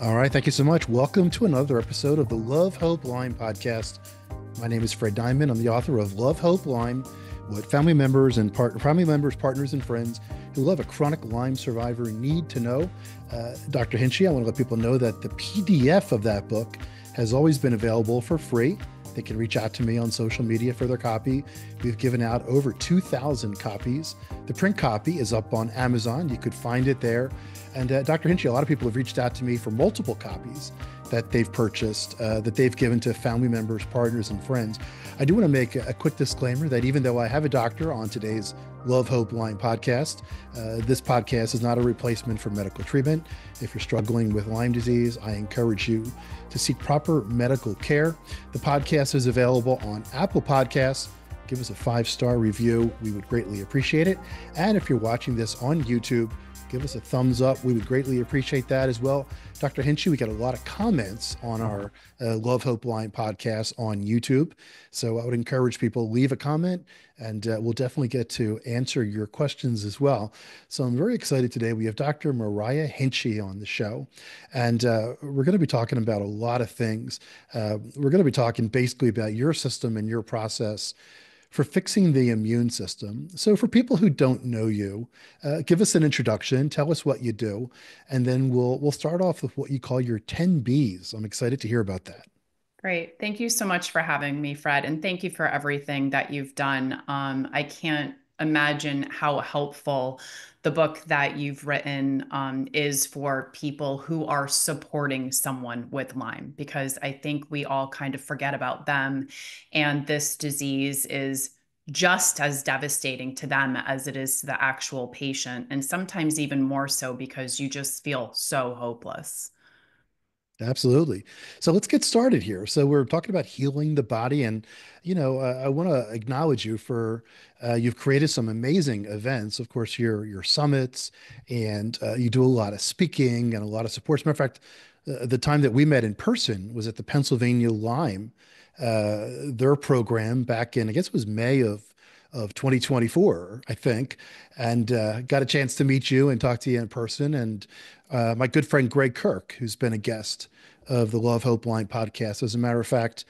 All right, thank you so much. Welcome to another episode of the Love Hope Lyme podcast. My name is Fred Diamond. I'm the author of Love Hope Lyme: What Family Members, Partners, and Friends Who Love a Chronic Lyme Survivor Need to Know. Dr. Hinchey, I want to let people know that the PDF of that book has always been available for free. They can reach out to me on social media for their copy. We've given out over 2,000 copies. The print copy is up on Amazon. You could find it there. And Dr. Hinchey, a lot of people have reached out to me for multiple copies that they've purchased, that they've given to family members, partners, and friends. I do want to make a quick disclaimer that even though I have a doctor on today's Love Hope Lyme podcast, this podcast is not a replacement for medical treatment. If you're struggling with Lyme disease, I encourage you to seek proper medical care. The podcast is available on Apple Podcasts. Give us a 5-star review. We would greatly appreciate it. And if you're watching this on YouTube, give us a thumbs up. We would greatly appreciate that as well. Dr. Hinchey, we got a lot of comments on our Love Hope Lyme podcast on YouTube. So I would encourage people, leave a comment, and we'll definitely get to answer your questions as well. So I'm very excited today. We have Dr. Myriah Hinchey on the show, and we're going to be talking about a lot of things. We're going to be talking basically about your system and your process for fixing the immune system. So for people who don't know you, give us an introduction, tell us what you do, and then we'll start off with what you call your 10 Bs. I'm excited to hear about that. Great. Thank you so much for having me, Fred. And thank you for everything that you've done. I can't imagine how helpful the book that you've written is for people who are supporting someone with Lyme, because I think we all kind of forget about them. And this disease is just as devastating to them as it is to the actual patient, and sometimes even more so because you just feel so hopeless. Absolutely. So let's get started here. So we're talking about healing the body, and I want to acknowledge you for you've created some amazing events. Of course, your summits, and you do a lot of speaking and a lot of support. As a matter of fact, the time that we met in person was at the Pennsylvania Lyme, their program back in, I guess it was May of 2024, I think, and got a chance to meet you and talk to you in person. And my good friend Greg Kirk, who's been a guest of the Love Hope Lyme podcast. As a matter of fact,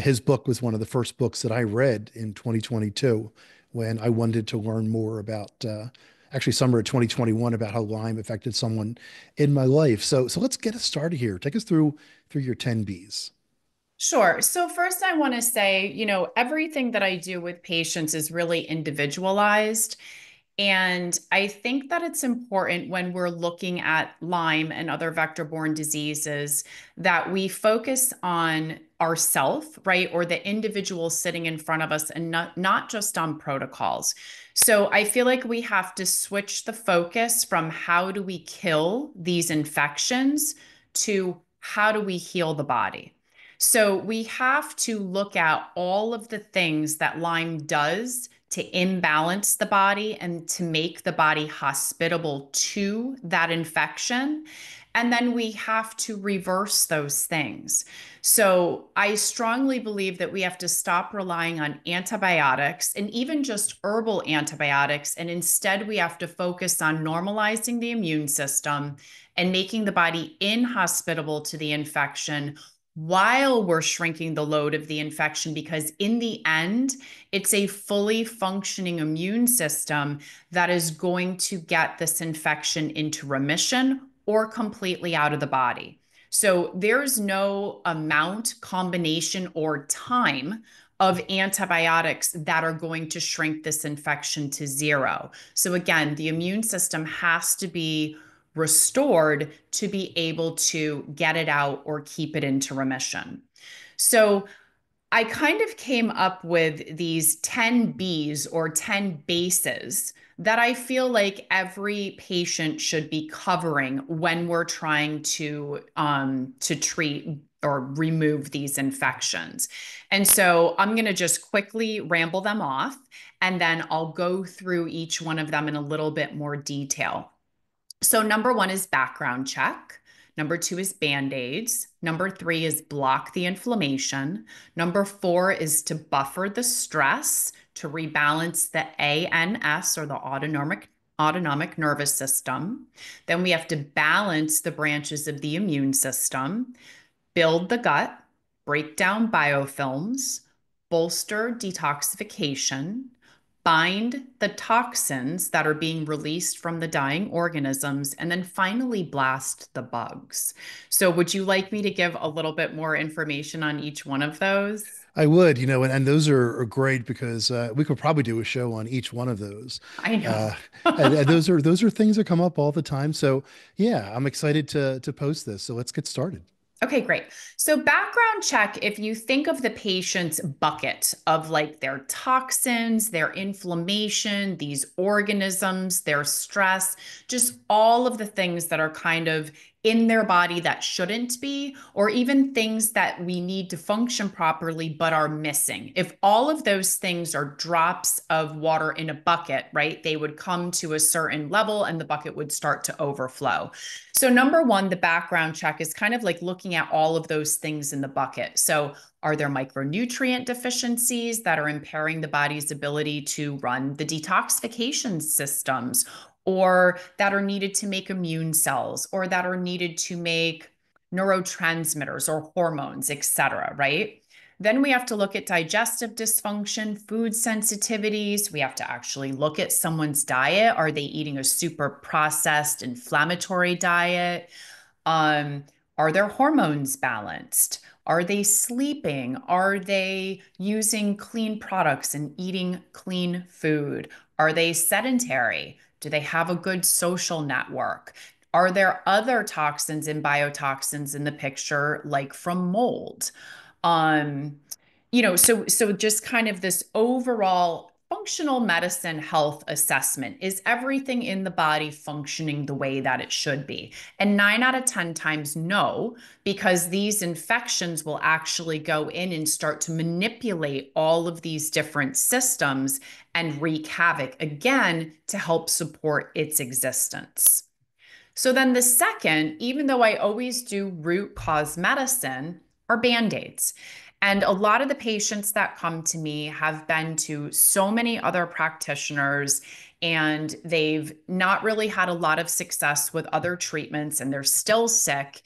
his book was one of the first books that I read in 2022 when I wanted to learn more about, actually summer of 2021, about how Lyme affected someone in my life. So let's get us started here. Take us through your 10 Bs. Sure. So first I want to say, everything that I do with patients is really individualized. And I think that it's important when we're looking at Lyme and other vector-borne diseases that we focus on ourself, right? Or the individual sitting in front of us, and not just on protocols. So I feel like we have to switch the focus from how do we kill these infections to how do we heal the body. So we have to look at all of the things that Lyme does to imbalance the body and to make the body hospitable to that infection. And then we have to reverse those things. So I strongly believe that we have to stop relying on antibiotics and even just herbal antibiotics. And instead, we have to focus on normalizing the immune system and making the body inhospitable to the infection while we're shrinking the load of the infection, because in the end, it's a fully functioning immune system that is going to get this infection into remission or completely out of the body. So there's no amount, combination, or time of antibiotics that are going to shrink this infection to zero. So again, the immune system has to be restored to be able to get it out or keep it into remission. So I kind of came up with these 10 Bs or 10 bases that I feel like every patient should be covering when we're trying to treat or remove these infections. And so I'm going to just quickly ramble them off, and then I'll go through each one of them in a little bit more detail. So, number one is background check. Number two is band-aids. Number three is block the inflammation. Number four is to buffer the stress to rebalance the ANS, or the autonomic autonomic nervous system. Then we have to balance the branches of the immune system, build the gut, break down biofilms, bolster detoxification, bind the toxins that are being released from the dying organisms, and then finally blast the bugs. So, would you like me to give a little bit more information on each one of those? I would, and those are great because we could probably do a show on each one of those. I Uh, know. and those are things that come up all the time. So yeah, I'm excited to post this. So let's get started. Okay, great. So, background check, if you think of the patient's bucket of like their toxins, their inflammation, these organisms, their stress, just all of the things that are kind of in their body that shouldn't be, or even things that we need to function properly but are missing. If all of those things are drops of water in a bucket, right, they would come to a certain level and the bucket would start to overflow. So, number one, the background check is kind of like looking at all of those things in the bucket. So, are there micronutrient deficiencies that are impairing the body's ability to run the detoxification systems, or that are needed to make immune cells, or that are needed to make neurotransmitters or hormones, et cetera, right? Then we have to look at digestive dysfunction, food sensitivities. We have to actually look at someone's diet. Are they eating a super processed inflammatory diet? Um, are their hormones balanced? Are they sleeping? Are they using clean products and eating clean food? Are they sedentary? Do they have a good social network? Are there other toxins and biotoxins in the picture, like from mold? Um, so just kind of this overall functional medicine health assessment. Is everything in the body functioning the way that it should be? And 9 out of 10 times, no, because these infections will actually go in and start to manipulate all of these different systems and wreak havoc again to help support its existence. So then the second, even though I always do root cause medicine, are band-aids. And a lot of the patients that come to me have been to so many other practitioners and they've not really had a lot of success with other treatments and they're still sick.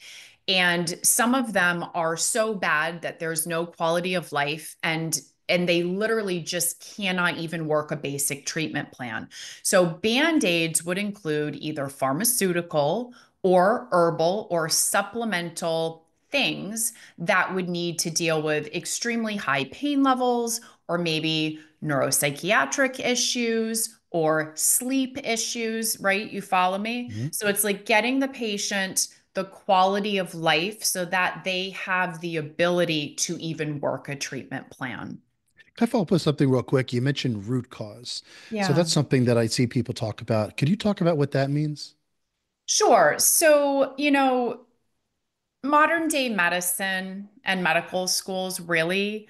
And some of them are so bad that there's no quality of life and they literally just cannot even work a basic treatment plan. So band-aids would include either pharmaceutical or herbal or supplemental things that would need to deal with extremely high pain levels or maybe neuropsychiatric issues or sleep issues, right? You follow me? Mhm. So it's like getting the patient the quality of life so that they have the ability to even work a treatment plan. Can I follow up with something real quick? You mentioned root cause. So Yeah. that's something that I see people talk about. Could you talk about what that means? Sure. So, modern day medicine and medical schools really,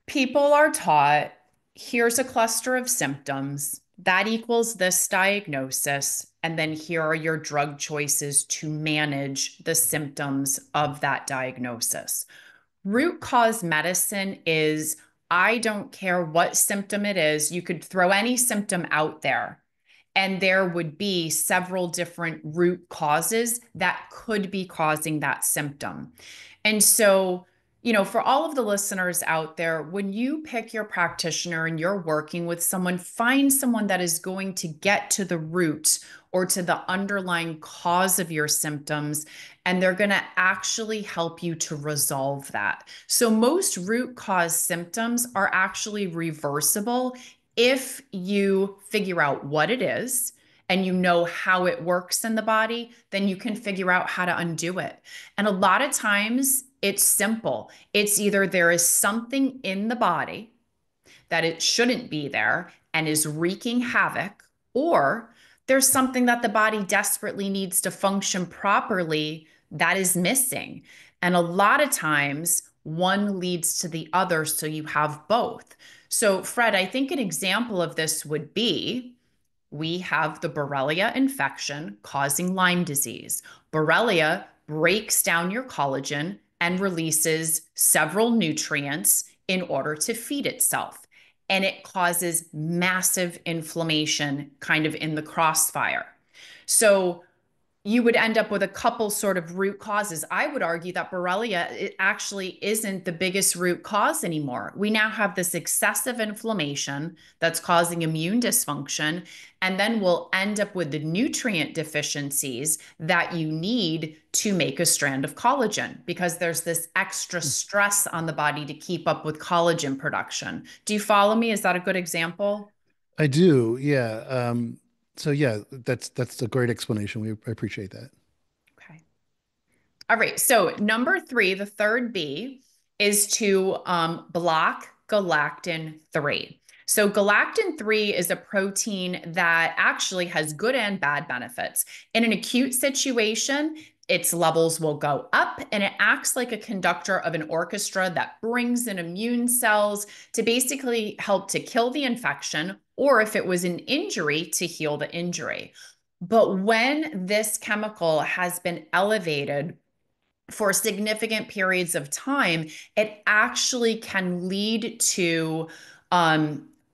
people are taught here's a cluster of symptoms that equals this diagnosis. And then here are your drug choices to manage the symptoms of that diagnosis. Root cause medicine is I don't care what symptom it is, you could throw any symptom out there. And there would be several different root causes that could be causing that symptom. And so, for all of the listeners out there, when you pick your practitioner and you're working with someone, find someone that is going to get to the root or to the underlying cause of your symptoms, and they're going to actually help you to resolve that. So, most root cause symptoms are actually reversible if you figure out what it is and you know how it works in the body, then you can figure out how to undo it. And a lot of times it's simple. It's either there is something in the body that it shouldn't be there and is wreaking havoc, or there's something that the body desperately needs to function properly that is missing. And a lot of times, one leads to the other, so you have both. So, Fred, I think an example of this would be we have the Borrelia infection causing Lyme disease. Borrelia breaks down your collagen and releases several nutrients in order to feed itself. and it causes massive inflammation kind of in the crossfire. So you would end up with a couple sort of root causes. I would argue that Borrelia, it actually isn't the biggest root cause anymore. We now have this excessive inflammation that's causing immune dysfunction, and then we'll end up with the nutrient deficiencies that you need to make a strand of collagen because there's this extra stress on the body to keep up with collagen production. Do you follow me? Is that a good example? I do. Yeah. So yeah, that's a great explanation. I appreciate that. Okay. All right. So number three, the third B is to block galactin 3. So galactin 3 is a protein that actually has good and bad benefits. In an acute situation, its levels will go up and it acts like a conductor of an orchestra that brings in immune cells to basically help to kill the infection, or if it was an injury, to heal the injury. But when this chemical has been elevated for significant periods of time, it actually can lead to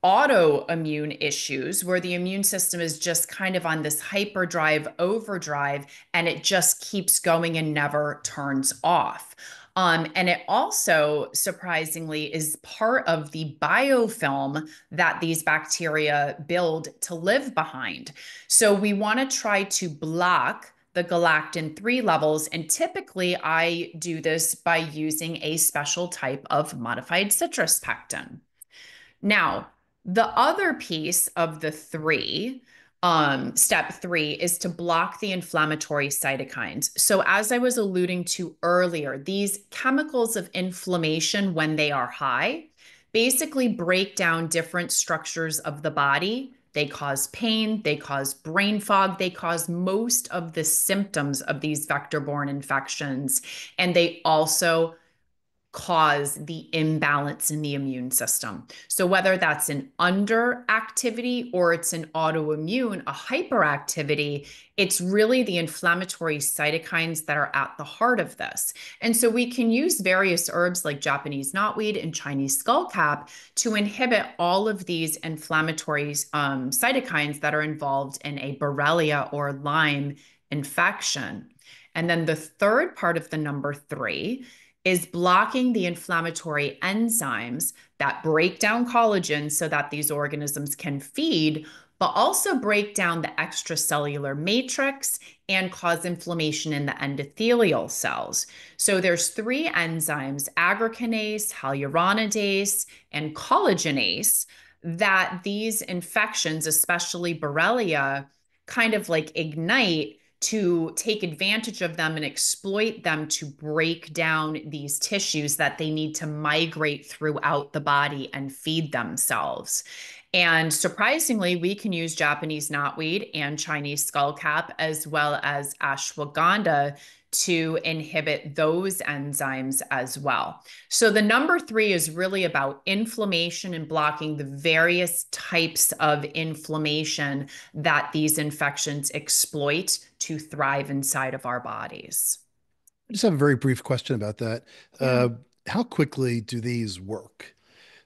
autoimmune issues where the immune system is just kind of on this hyperdrive, overdrive, and it just keeps going and never turns off. And it also, surprisingly, is part of the biofilm that these bacteria build to live behind. So we want to try to block the galactin 3 levels. And typically, I do this by using a special type of modified citrus pectin. Now, the other piece of the three, step three, is to block the inflammatory cytokines. So, as I was alluding to earlier, these chemicals of inflammation, when they are high, basically break down different structures of the body. They cause pain, they cause brain fog, they cause most of the symptoms of these vector-borne infections, and they also cause the imbalance in the immune system. So whether that's an underactivity or it's an autoimmune, a hyperactivity, it's really the inflammatory cytokines that are at the heart of this. And so we can use various herbs like Japanese knotweed and Chinese skullcap to inhibit all of these inflammatory cytokines that are involved in a Borrelia or Lyme infection. And then the third part of the number three is blocking the inflammatory enzymes that break down collagen so that these organisms can feed, but also break down the extracellular matrix and cause inflammation in the endothelial cells. So there's three enzymes, aggrecanase, hyaluronidase, and collagenase, that these infections, especially Borrelia, kind of like ignite to take advantage of them and exploit them to break down these tissues that they need to migrate throughout the body and feed themselves. And surprisingly, we can use Japanese knotweed and Chinese skullcap as well as ashwagandha to inhibit those enzymes as well. So the number three is really about inflammation and blocking the various types of inflammation that these infections exploit to thrive inside of our bodies. I just have a very brief question about that. Yeah. Uh, how quickly do these work?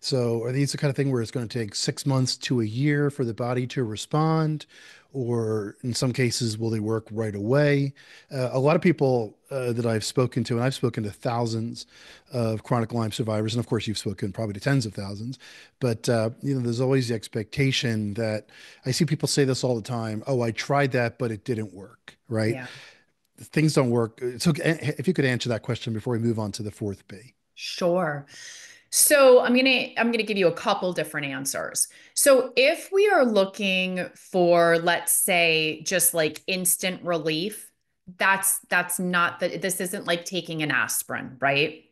So are these the kind of thing where it's going to take 6 months to a year for the body to respond? Or in some cases, will they work right away? A lot of people that I've spoken to, and I've spoken to thousands of chronic Lyme survivors, and of course, you've spoken probably to tens of thousands. But there's always the expectation that I see people say this all the time. Oh, I tried that, but it didn't work, right? Yeah. Things don't work. So if you could answer that question before we move on to the fourth B. Sure. So I'm gonna give you a couple different answers. So if we are looking for, let's say, just like instant relief, that's not that this isn't like taking an aspirin, right?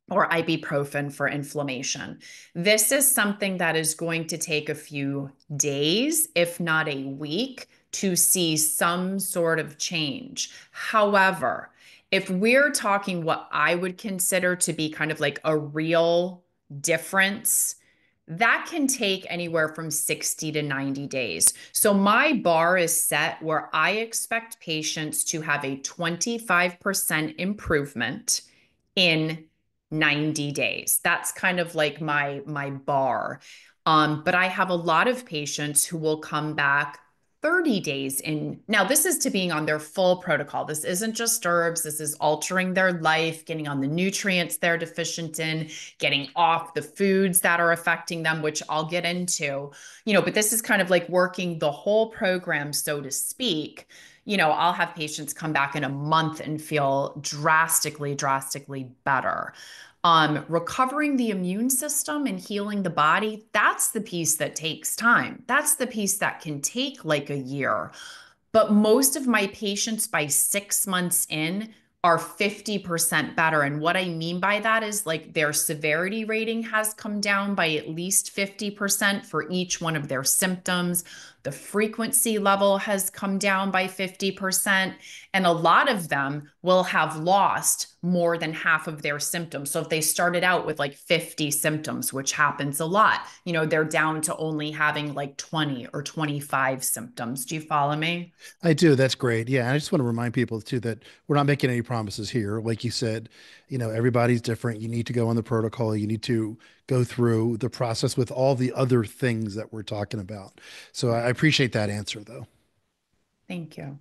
Or ibuprofen for inflammation. This is something that is going to take a few days, if not a week, to see some sort of change. However, if we're talking what I would consider to be kind of like a real difference, that can take anywhere from 60 to 90 days. So my bar is set where I expect patients to have a 25% improvement in 90 days. That's kind of like my bar. But I have a lot of patients who will come back 30 days in. Now, this is to being on their full protocol. This isn't just herbs. This is altering their life, getting on the nutrients they're deficient in, getting off the foods that are affecting them, which I'll get into, but this is kind of like working the whole program, so to speak. I'll have patients come back in a month and feel drastically, drastically better. Recovering the immune system and healing the body, that's the piece that takes time. That's the piece that can take like a year. But most of my patients by 6 months in are 50% better. And what I mean by that is like their severity rating has come down by at least 50% for each one of their symptoms. The frequency level has come down by 50%. And a lot of them will have lost more than half of their symptoms. So if they started out with like 50 symptoms, which happens a lot, they're down to only having like 20 or 25 symptoms. Do you follow me? I do. That's great. Yeah. And I just want to remind people too that we're not making any promises here. Like you said, everybody's different. You need to go on the protocol. You need to go through the process with all the other things that we're talking about. So I appreciate that answer though. Thank you.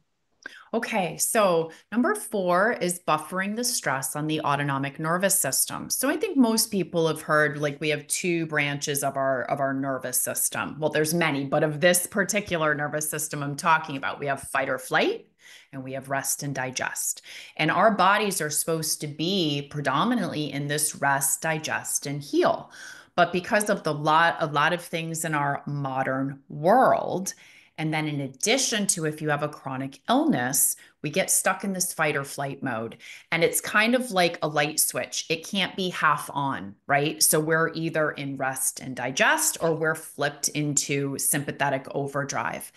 Okay, so number 4 is buffering the stress on the autonomic nervous system. So I think most people have heard like we have two branches of our nervous system. Well, there's many, but of this particular nervous system I'm talking about, we have fight or flight and we have rest and digest. And our bodies are supposed to be predominantly in this rest, digest, and heal. But because of a lot of things in our modern world, and then, in addition to if you have a chronic illness, we get stuck in this fight or flight mode. And it's kind of like a light switch. It can't be half on, right? So we're either in rest and digest or we're flipped into sympathetic overdrive.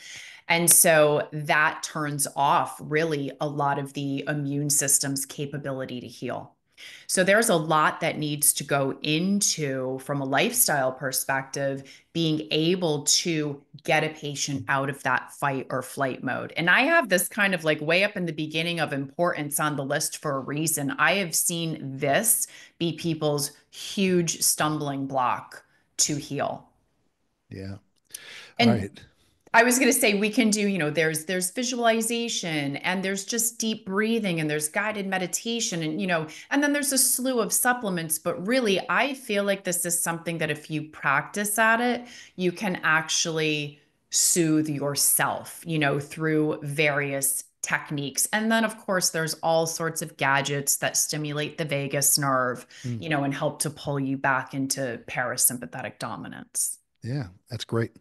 And so that turns off really a lot of the immune system's capability to heal. So there's a lot that needs to go into, from a lifestyle perspective, being able to get a patient out of that fight or flight mode. And I have this kind of like way up in the beginning of importance on the list for a reason. I have seen this be people's huge stumbling block to heal. Yeah. All And right. I was going to say we can do, there's visualization and there's just deep breathing and there's guided meditation and and then there's a slew of supplements, but really I feel like this is something that if you practice at it, you can actually soothe yourself, through various techniques. And then of course there's all sorts of gadgets that stimulate the vagus nerve, Mm. and help to pull you back into parasympathetic dominance. Yeah. That's great.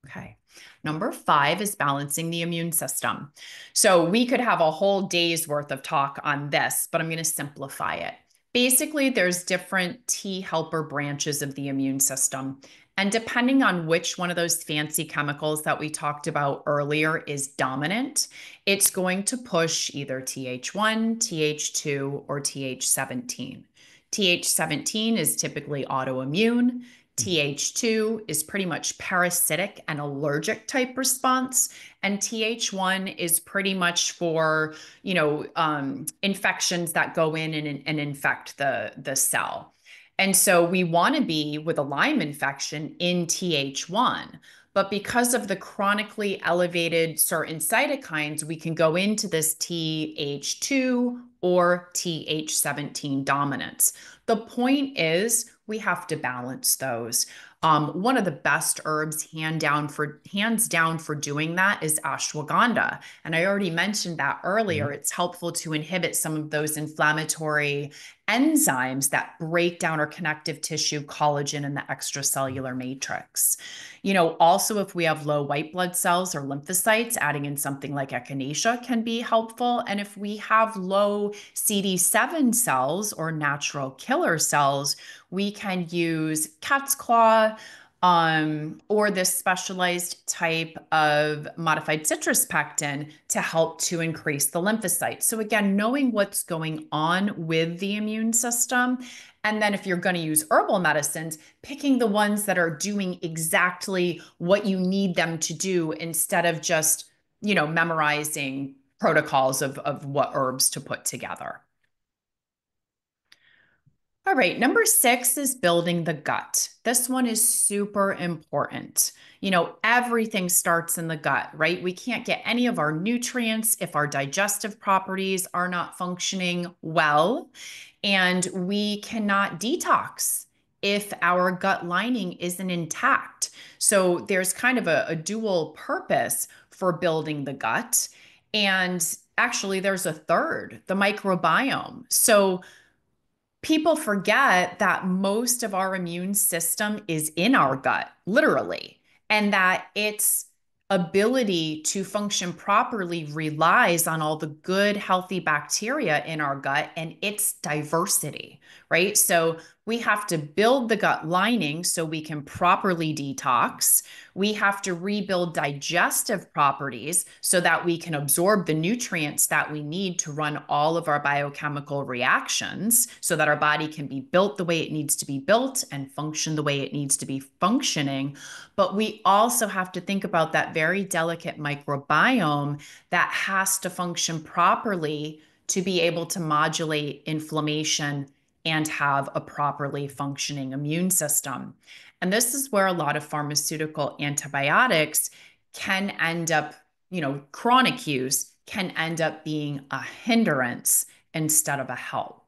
Okay. Number 5 is balancing the immune system. So we could have a whole day's worth of talk on this, but I'm going to simplify it. Basically, there's different T helper branches of the immune system. And depending on which one of those fancy chemicals that we talked about earlier is dominant, it's going to push either Th1, Th2, or Th17. Th17 is typically autoimmune. Mm. Th2 is pretty much parasitic and allergic type response. And Th1 is pretty much for, infections that go in and infect the cell. And so we want to be with a Lyme infection in Th1. But because of the chronically elevated certain cytokines, we can go into this Th2 or Th17 dominance. The point is, we have to balance those. One of the best herbs, hands down for doing that, is ashwagandha. And I already mentioned that earlier. Mhm. It's helpful to inhibit some of those inflammatory enzymes that break down our connective tissue, collagen, and the extracellular matrix. Also, if we have low white blood cells or lymphocytes, adding in something like echinacea can be helpful. And if we have low CD7 cells or natural killer cells, we can use cat's claw, or this specialized type of modified citrus pectin to help to increase the lymphocytes. So again, knowing what's going on with the immune system. And then if you're going to use herbal medicines, picking the ones that are doing exactly what you need them to do instead of just, memorizing protocols of what herbs to put together. All right, number six is building the gut. This one is super important. Everything starts in the gut, right? We can't get any of our nutrients if our digestive properties are not functioning well. And we cannot detox if our gut lining isn't intact. So there's kind of a dual purpose for building the gut. And actually, there's a third, the microbiome. So people forget that most of our immune system is in our gut, literally, and that its ability to function properly relies on all the good, healthy bacteria in our gut and its diversity, right? So we have to build the gut lining so we can properly detox. We have to rebuild digestive properties so that we can absorb the nutrients that we need to run all of our biochemical reactions so that our body can be built the way it needs to be built and function the way it needs to be functioning. But we also have to think about that very delicate microbiome that has to function properly to be able to modulate inflammation and have a properly functioning immune system. And this is where a lot of pharmaceutical antibiotics can end up, chronic use can end up being a hindrance instead of a help.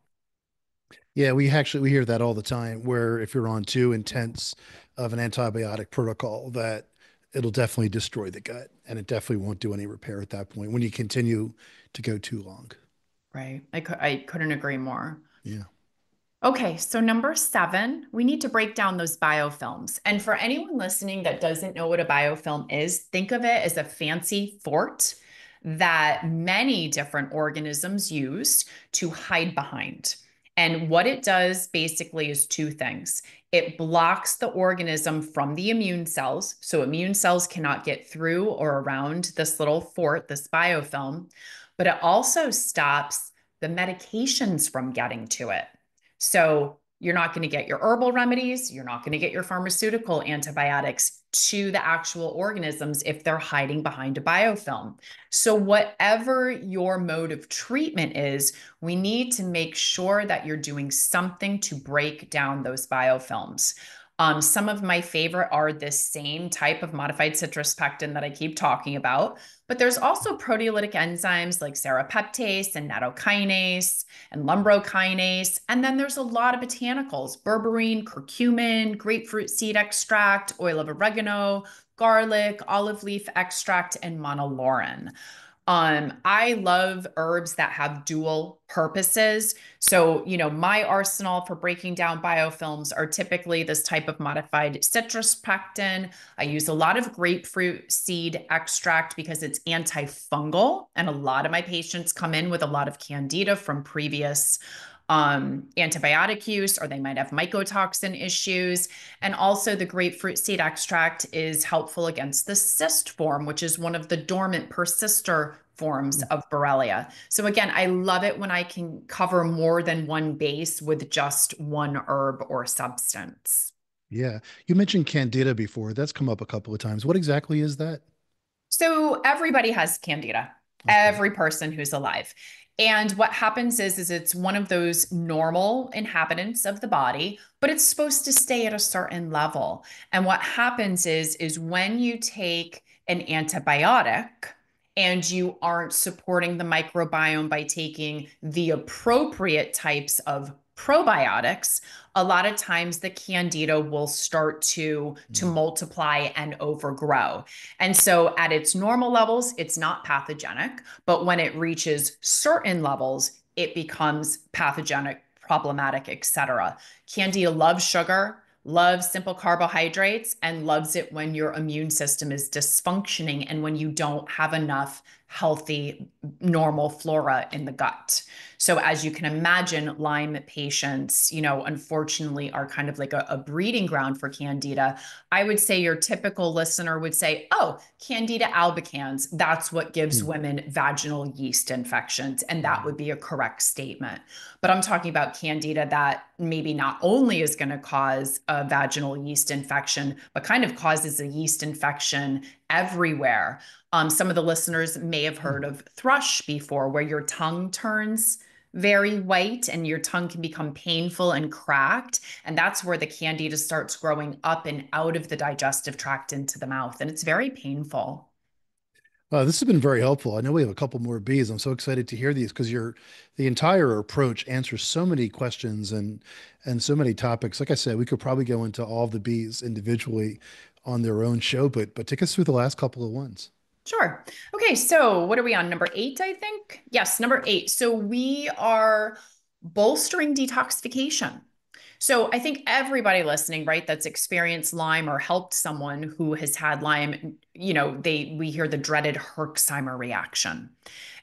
Yeah, we hear that all the time where if you're on too intense of an antibiotic protocol that it'll definitely destroy the gut and it definitely won't do any repair at that point when you continue to go too long. Right. I couldn't agree more. Yeah. Okay, so number seven, we need to break down those biofilms. And for anyone listening that doesn't know what a biofilm is, think of it as a fancy fort that many different organisms use to hide behind. And what it does basically is two things. It blocks the organism from the immune cells, so immune cells cannot get through or around this little fort, this biofilm, but it also stops the medications from getting to it. So you're not going to get your herbal remedies, you're not going to get your pharmaceutical antibiotics to the actual organisms if they're hiding behind a biofilm. So, whatever your mode of treatment is, we need to make sure that you're doing something to break down those biofilms. Some of my favorite are this same type of modified citrus pectin that I keep talking about, but there's also proteolytic enzymes like serrapeptase and nattokinase and lumbrokinase. And then there's a lot of botanicals, berberine, curcumin, grapefruit seed extract, oil of oregano, garlic, olive leaf extract, and monolaurin. I love herbs that have dual purposes. So, my arsenal for breaking down biofilms are typically this type of modified citrus pectin. I use a lot of grapefruit seed extract because it's antifungal. And a lot of my patients come in with a lot of candida from previous antibiotic use, or they might have mycotoxin issues. And also, the grapefruit seed extract is helpful against the cyst form, which is one of the dormant persister forms of Borrelia. So, again, I love it when I can cover more than one base with just one herb or substance. Yeah. You mentioned candida before. That's come up a couple of times. What exactly is that? So everybody has candida, Okay. every person who's alive. And what happens is it's one of those normal inhabitants of the body, but it's supposed to stay at a certain level. And what happens is when you take an antibiotic and you aren't supporting the microbiome by taking the appropriate types of probiotics, a lot of times the candida will start to Mm. multiply and overgrow. And so at its normal levels, it's not pathogenic, but when it reaches certain levels, it becomes pathogenic, problematic, etc. Candida loves sugar, loves simple carbohydrates, and loves it when your immune system is dysfunctioning and when you don't have enough healthy, normal flora in the gut. So, as you can imagine, Lyme patients, unfortunately are kind of like a breeding ground for Candida. I would say your typical listener would say, oh, Candida albicans, that's what gives Mm. women vaginal yeast infections. And that Mm. would be a correct statement. But I'm talking about Candida that maybe not only is going to cause a vaginal yeast infection, but kind of causes a yeast infection everywhere. Some of the listeners may have Mm. heard of thrush before, where your tongue turns very white and your tongue can become painful and cracked. And that's where the candida starts growing up and out of the digestive tract into the mouth. And it's very painful. This has been very helpful. I know we have a couple more Bs. I'm so excited to hear these because the entire approach answers so many questions and so many topics. Like I said, we could probably go into all the Bs individually on their own show, but take us through the last couple of ones. Sure. Okay, so what are we on? Number eight, I think? Yes, number eight. So we are bolstering detoxification. So I think everybody listening, right, that's experienced Lyme or helped someone who has had Lyme, we hear the dreaded Herxheimer reaction.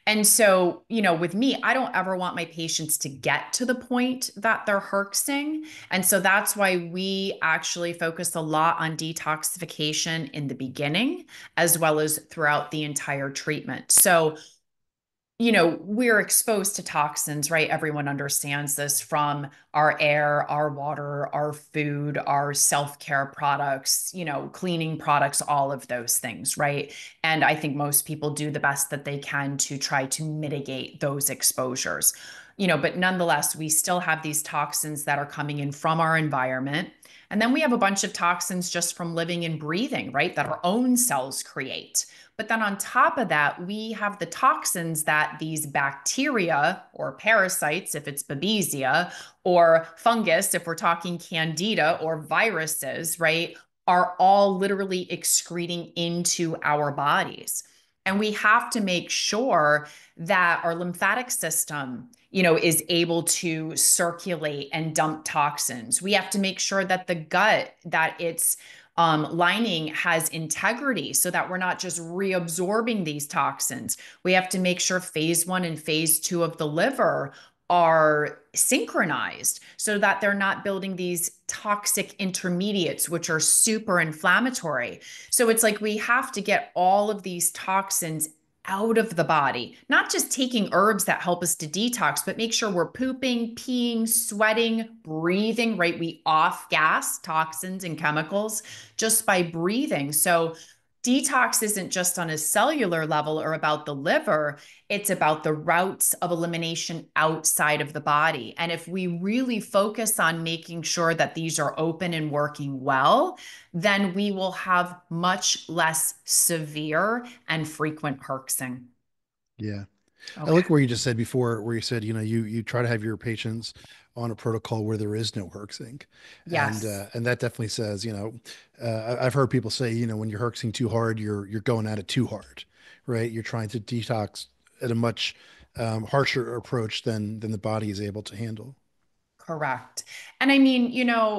And so, with me, I don't ever want my patients to get to the point that they're herxing. And so that's why we actually focus a lot on detoxification in the beginning, as well as throughout the entire treatment. So, we're exposed to toxins, right? Everyone understands this from our air, our water, our food, our self-care products, cleaning products, all of those things, right? And I think most people do the best that they can to try to mitigate those exposures. But nonetheless, we still have these toxins that are coming in from our environment. And then we have a bunch of toxins just from living and breathing, right? That our own cells create. But then on top of that, we have the toxins that these bacteria or parasites, if it's Babesia, or fungus, if we're talking candida, or viruses, right, are all literally excreting into our bodies. And we have to make sure that our lymphatic system, is able to circulate and dump toxins. We have to make sure that the gut, that its lining has integrity so that we're not just reabsorbing these toxins. We have to make sure phase one and phase two of the liver are synchronized so that they're not building these toxic intermediates, which are super inflammatory. So it's like we have to get all of these toxins out of the body, not just taking herbs that help us to detox, but make sure we're pooping, peeing, sweating, breathing, right? We off gas toxins and chemicals just by breathing. So detox isn't just on a cellular level or about the liver, it's about the routes of elimination outside of the body. And if we really focus on making sure that these are open and working well, then we will have much less severe and frequent herxing. Yeah. I Okay. like where you just said before, where you said, you try to have your patients on a protocol where there is no herxing. Yes. And that definitely says, I've heard people say, when you're herxing too hard, you're going at it too hard, right? You're trying to detox at a much harsher approach than the body is able to handle. Correct. And I mean,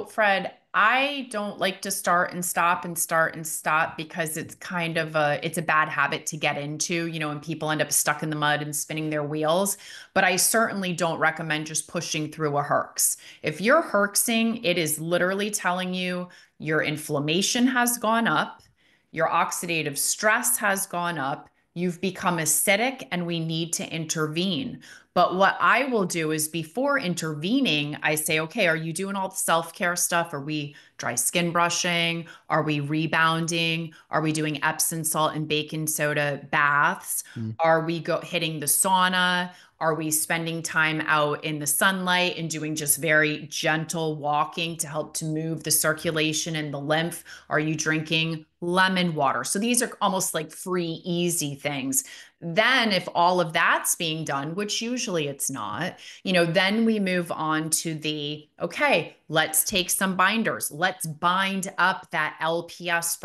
Fred, I don't like to start and stop and start and stop because it's kind of it's a bad habit to get into, and people end up stuck in the mud and spinning their wheels. But I certainly don't recommend just pushing through a herx. If you're herxing, it is literally telling you your inflammation has gone up, your oxidative stress has gone up, you've become acidic, and we need to intervene. But what I will do is before intervening, I say, okay, are you doing all the self care stuff? Are we dry skin brushing? Are we rebounding? Are we doing Epsom salt and baking soda baths? Mm. Are we hitting the sauna? Are we spending time out in the sunlight and doing just very gentle walking to help to move the circulation and the lymph? Are you drinking lemon water? So these are almost like free, easy things. Then, if all of that's being done, which usually it's not, then we move on to okay, let's take some binders. Let's bind up that LPS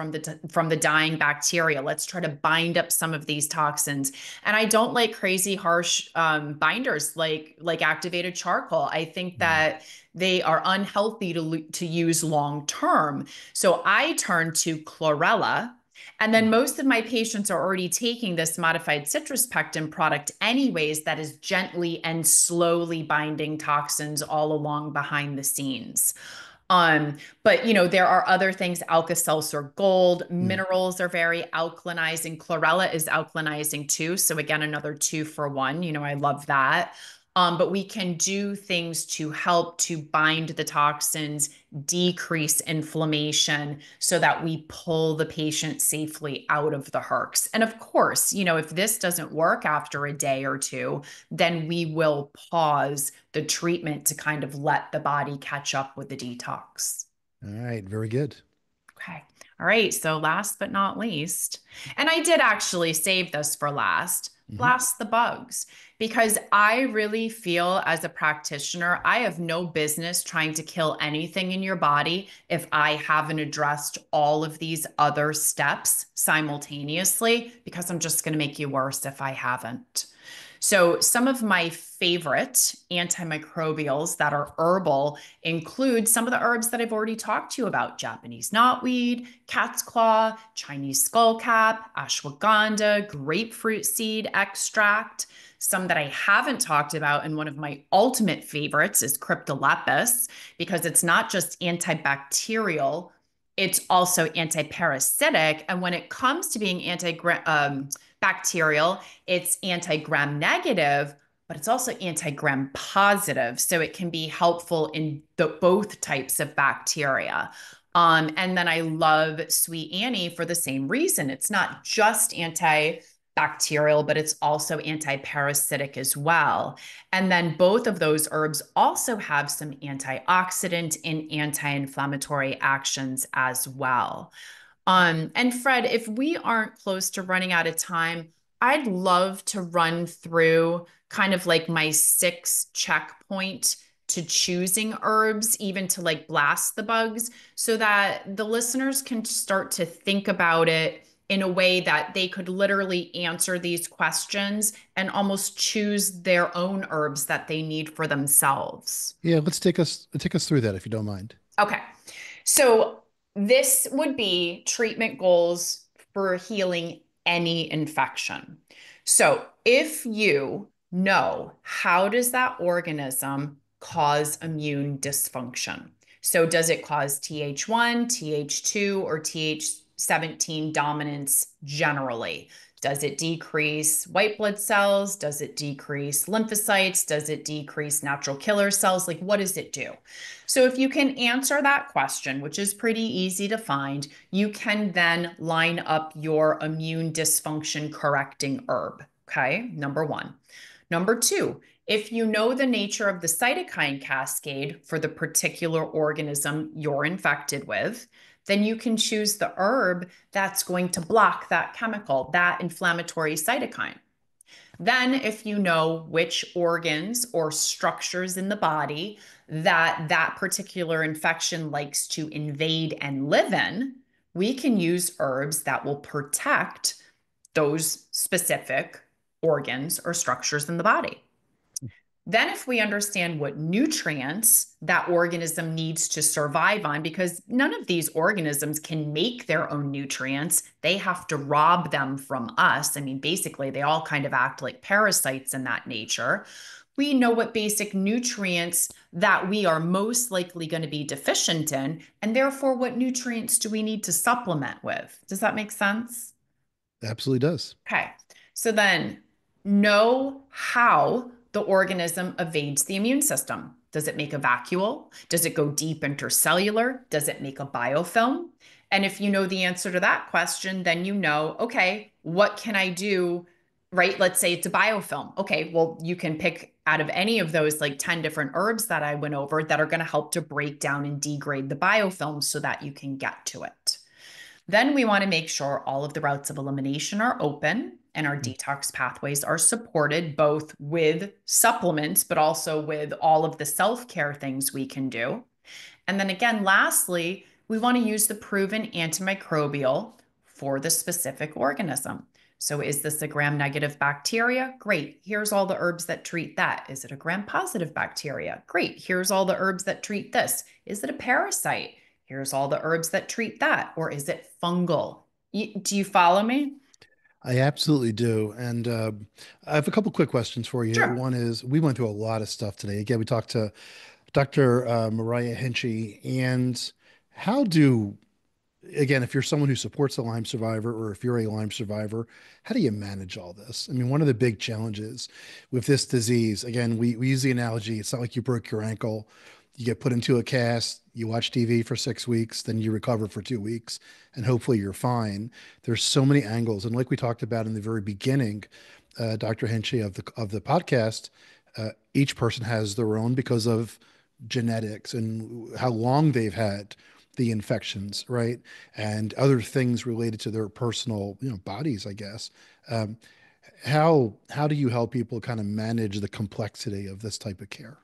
from the dying bacteria. Let's try to bind up some of these toxins. And I don't like crazy harsh binders like activated charcoal. I think that they are unhealthy to use long term. So I turn to chlorella. And then most of my patients are already taking this modified citrus pectin product anyways, that is gently and slowly binding toxins all along behind the scenes. But there are other things, Alka-Seltzer Gold, Mm. minerals are very alkalinizing. Chlorella is alkalinizing too. So again, another 2 for 1. I love that. But we can do things to help to bind the toxins, decrease inflammation so that we pull the patient safely out of the herx. And of course, if this doesn't work after a day or two, then we will pause the treatment to kind of let the body catch up with the detox. All right, very good. Okay. All right. So last but not least, and I did actually save this for last, Hmm. blast the bugs, because I really feel as a practitioner, I have no business trying to kill anything in your body if I haven't addressed all of these other steps simultaneously, because I'm just going to make you worse if I haven't. So, some of my favorite antimicrobials that are herbal include some of the herbs that I've already talked to you about: Japanese knotweed, cat's claw, Chinese skullcap, ashwagandha, grapefruit seed extract. Some that I haven't talked about, and one of my ultimate favorites is cryptolepis, because it's not just antibacterial, it's also antiparasitic. And when it comes to being bacterial, it's anti-gram negative, but it's also anti-gram positive. So it can be helpful in both types of bacteria. And then I love Sweet Annie for the same reason. It's not just antibacterial, but it's also anti-parasitic as well. And then both of those herbs also have some antioxidant and anti-inflammatory actions as well. And Fred, if we aren't close to running out of time, I'd love to run through kind of like my 6 checkpoint to choosing herbs, even to like blast the bugs, so that the listeners can start to think about it in a way that they could literally answer these questions and almost choose their own herbs that they need for themselves. Yeah, let's take us through that if you don't mind. Okay. So this would be treatment goals for healing any infection. So if you know, how does that organism cause immune dysfunction? So does it cause Th1, Th2, or Th17 dominance generally? Does it decrease white blood cells? Does it decrease lymphocytes? Does it decrease natural killer cells? Like, what does it do? So, if you can answer that question, which is pretty easy to find, you can then line up your immune dysfunction correcting herb. Okay, number one. Number two, if you know the nature of the cytokine cascade for the particular organism you're infected with, then you can choose the herb that's going to block that chemical, that inflammatory cytokine. Then, if you know which organs or structures in the body that particular infection likes to invade and live in, we can use herbs that will protect those specific organs or structures in the body. Then, if we understand what nutrients that organism needs to survive on, because none of these organisms can make their own nutrients, they have to rob them from us. I mean, basically, they all kind of act like parasites in that nature. We know what basic nutrients that we are most likely going to be deficient in, and therefore, what nutrients do we need to supplement with? Does that make sense? Absolutely does. Okay. So then know how the organism evades the immune system. Does it make a vacuole? Does it go deep intercellular? Does it make a biofilm? And if you know the answer to that question, then you know, okay, what can I do? Right? Let's say it's a biofilm. Okay, well, you can pick out of any of those like 10 different herbs that I went over that are going to help to break down and degrade the biofilm so that you can get to it. Then we want to make sure all of the routes of elimination are open and our detox pathways are supported both with supplements, but also with all of the self care things we can do. And then again, lastly, we want to use the proven antimicrobial for the specific organism. So, is this a gram negative bacteria? Great. Here's all the herbs that treat that. Is it a gram positive bacteria? Great. Here's all the herbs that treat this. Is it a parasite? Here's all the herbs that treat that. Or is it fungal? Do you follow me? I absolutely do. And I have a couple quick questions for you. Sure. One is we went through a lot of stuff today. Again, we talked to Dr. Myriah Hinchey, and how do again, if you're someone who supports a Lyme survivor or if you're a Lyme survivor, how do you manage all this? I mean, one of the big challenges with this disease, again, we use the analogy, it's not like you broke your ankle, you get put into a cast, you watch TV for 6 weeks, then you recover for 2 weeks, and hopefully you're fine. There's so many angles. And like we talked about in the very beginning, Dr. Hinchey of the podcast, each person has their own because of genetics and how long they've had the infections, right? And other things related to their personal, bodies, I guess. Um, how do you help people kind of manage the complexity of this type of care?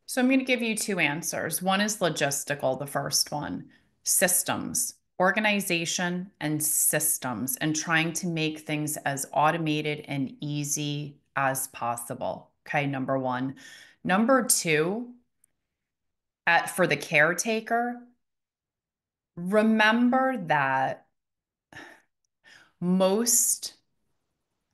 So I'm going to give you two answers. One is logistical, the first one, systems, organization and systems, and trying to make things as automated and easy as possible. Okay, number one. Number two, for the caretaker, remember that most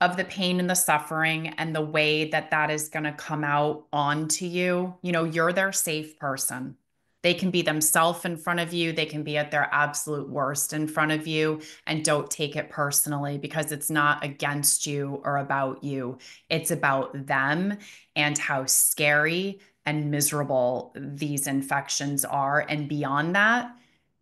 of the pain and the suffering and the way that that is going to come out onto you, you're their safe person. They can be themselves in front of you. They can be at their absolute worst in front of you. And don't take it personally because it's not against you or about you. It's about them and how scary and miserable these infections are. And beyond that,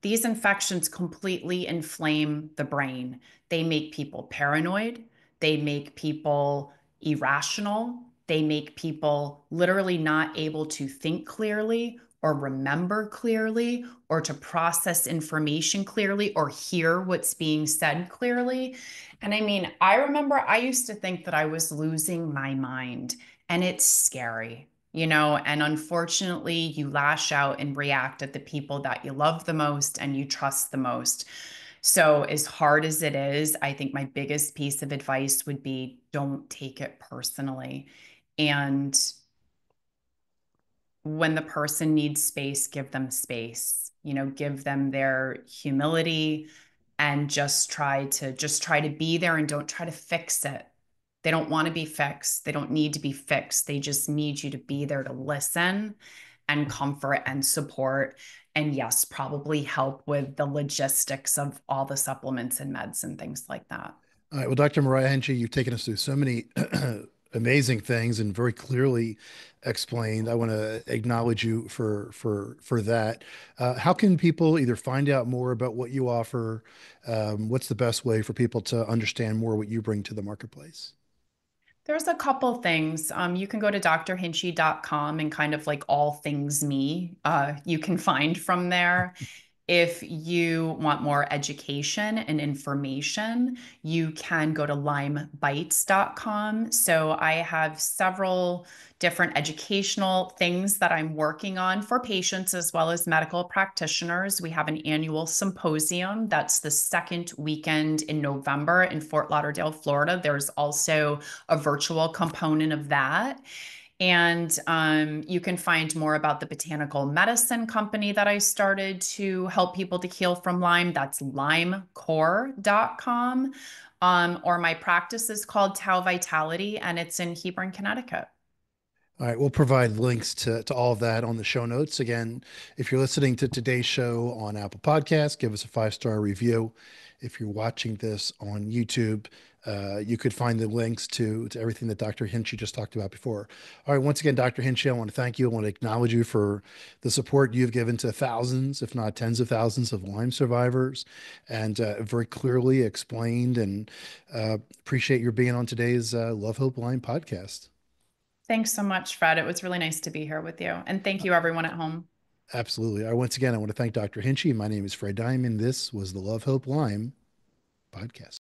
these infections completely inflame the brain. They make people paranoid. They make people irrational. They make people literally not able to think clearly or remember clearly or to process information clearly or hear what's being said clearly. And I mean, I remember I used to think that I was losing my mind, and it's scary. And unfortunately, you lash out and react at the people that you love the most and you trust the most. So, as hard as it is, I think my biggest piece of advice would be don't take it personally. And when the person needs space, give them space, give them their humility and just try to be there and don't try to fix it. They don't want to be fixed. They don't need to be fixed. They just need you to be there to listen and comfort and support. And yes, probably help with the logistics of all the supplements and meds and things like that. All right. Well, Dr. Myriah Hinchey, you've taken us through so many amazing things and very clearly explained. I want to acknowledge you for that. How can people either find out more about what you offer? What's the best way for people to understand more what you bring to the marketplace? There's a couple things. You can go to drhinchey.com and kind of like all things me, you can find from there. If you want more education and information, you can go to lymebites.com. So I have several different educational things that I'm working on for patients as well as medical practitioners. We have an annual symposium that's the second weekend in November in Fort Lauderdale, Florida. There's also a virtual component of that. And you can find more about the botanical medicine company that I started to help people to heal from Lyme. That's lymecore.com. Or my practice is called Tau Vitality, and it's in Hebron, Connecticut. All right, we'll provide links to all of that on the show notes. Again, if you're listening to today's show on Apple Podcasts, give us a 5-star review. If you're watching this on YouTube, you could find the links to everything that Dr. Hinchey just talked about before. All right, once again, Dr. Hinchey, I want to thank you. I want to acknowledge you for the support you've given to thousands, if not tens of thousands, of Lyme survivors, and very clearly explained. And appreciate your being on today's Love Hope Lyme podcast. Thanks so much, Fred. It was really nice to be here with you. And thank you, everyone at home. Absolutely. Once again, I want to thank Dr. Hinchey. My name is Fred Diamond. This was the Love Hope Lyme podcast.